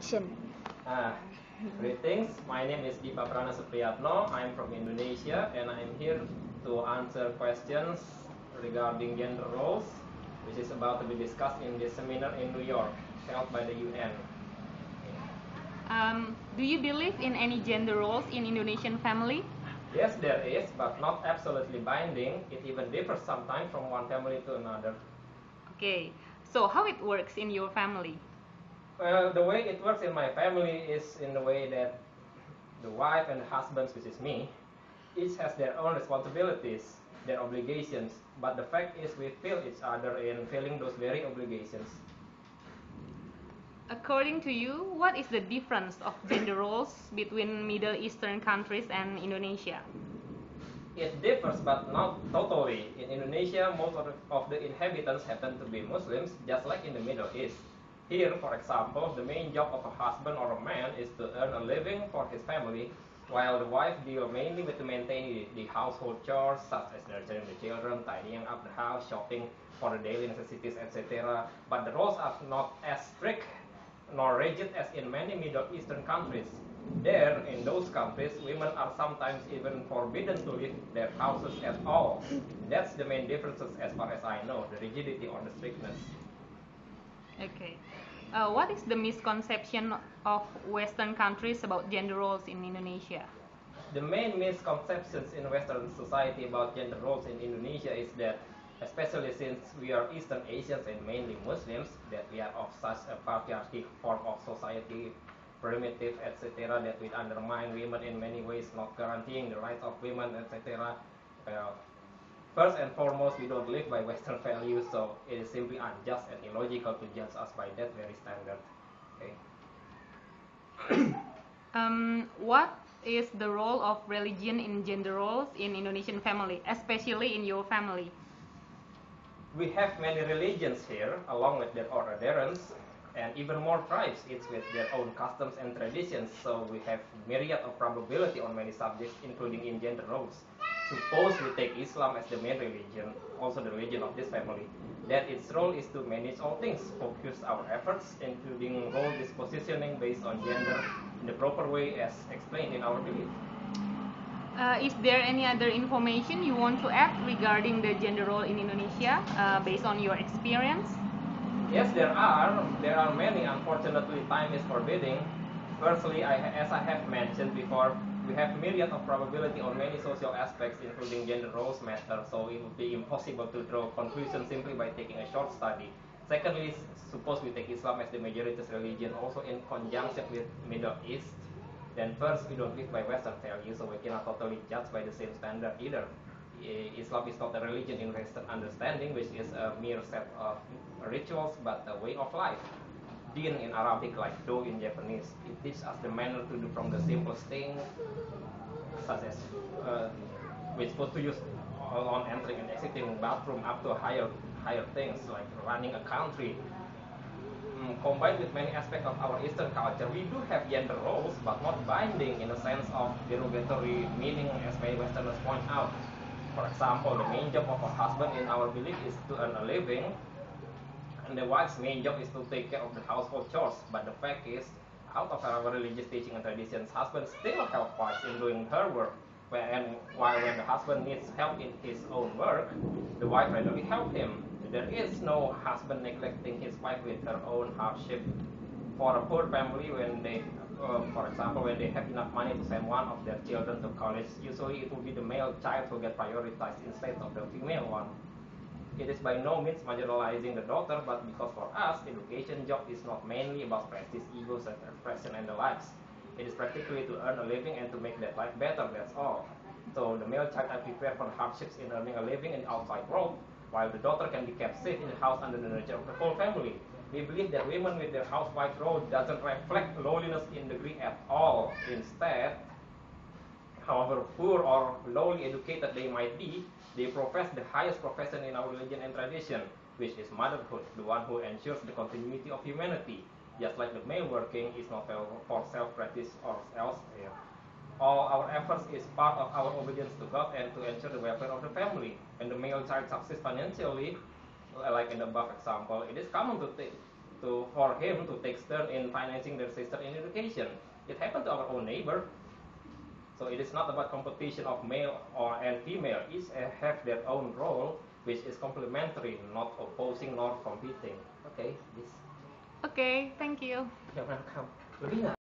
introduction. Greetings, my name is Dipa I'm from Indonesia and I'm here to answer questions regarding gender roles, which is about to be discussed in this seminar in New York, held by the UN. Do you believe in any gender roles in Indonesian family? Yes, there is, but not absolutely binding. It even differs sometimes from one family to another. Okay, so how it works in your family? Well, the way it works in my family is in the way that the wife and the husband, which is me, each has their own responsibilities, their obligations, but the fact is we feel each other in filling those very obligations. According to you, what is the difference of gender roles between Middle Eastern countries and Indonesia? It differs, but not totally. In Indonesia, most of the inhabitants happen to be Muslims, just like in the Middle East. Here, for example, the main job of a husband or a man is to earn a living for his family, while the wife deals mainly with maintaining the household chores, such as nurturing the children, tidying up the house, shopping for the daily necessities, etc. But the roles are not as strict nor rigid as in many Middle Eastern countries. There, in those countries, women are sometimes even forbidden to leave their houses at all. That's the main differences as far as I know, the rigidity or the strictness. Okay. What is the misconception of Western countries about gender roles in Indonesia? The main misconceptions in Western society about gender roles in Indonesia is that, especially since we are Eastern Asians and mainly Muslims, that we are of such a patriarchy form of society, primitive, etc., that we undermine women in many ways, not guaranteeing the rights of women, etc. Well, first and foremost, we don't live by Western values, so it is simply unjust and illogical to judge us by that very standard. Okay. What is the role of religion in gender roles in Indonesian family, especially in your family? We have many religions here, along with their own adherents, and even more tribes, each with their own customs and traditions, so we have myriad of probability on many subjects, including in gender roles. Suppose we take Islam as the main religion, also the religion of this family, that its role is to manage all things, focus our efforts, including role dispositioning based on gender in the proper way as explained in our belief. Is there any other information you want to add regarding the gender role in Indonesia based on your experience? Yes, there are. There are many. Unfortunately, time is forbidding. Firstly, as I have mentioned before, we have myriad of probability on many social aspects, including gender roles matter, so it would be impossible to draw conclusions simply by taking a short study. Secondly, suppose we take Islam as the majority religion, also in conjunction with Middle East, then first, we don't live by Western values, so we cannot totally judge by the same standard either. Islam is not a religion in Western understanding, which is a mere set of rituals, but a way of life. Din in Arabic, like do in Japanese, it teaches us the manner to do from the simplest thing, such as we're supposed to use on entering and exiting bathroom, up to higher things like running a country. Combined with many aspects of our Eastern culture, we do have gender roles, but not binding in the sense of derogatory meaning, as many Westerners point out. For example, the main job of a husband in our belief is to earn a living, and the wife's main job is to take care of the household chores. But the fact is, out of our religious teaching and traditions, husbands still help wives in doing her work. While when the husband needs help in his own work, the wife readily helps him. There is no husband neglecting his wife with her own hardship. For a poor family, when they, for example, when they have enough money to send one of their children to college, usually it will be the male child who get prioritized instead of the female one. It is by no means marginalizing the daughter, but because for us, education job is not mainly about prestige, ego, self-expression, and the likes. It is practically to earn a living and to make that life better, that's all. So the male child are prepared for the hardships in earning a living in the outside world, while the daughter can be kept safe in the house under the nurture of the whole family. We believe that women with their housewife role doesn't reflect lowliness in degree at all. Instead, however poor or lowly educated they might be, they profess the highest profession in our religion and tradition, which is motherhood, the one who ensures the continuity of humanity. Just like the male working is not for self-practice or else. All our efforts is part of our obedience to God and to ensure the welfare of the family. When the male child succeeds financially, like in the above example, it is common to for him to take turn in financing their sister in education. It happened to our own neighbor. So it is not about competition of male and female. Each have their own role, which is complementary, not opposing nor competing. Okay, this. Okay, thank you. You're welcome. Lebih nggak?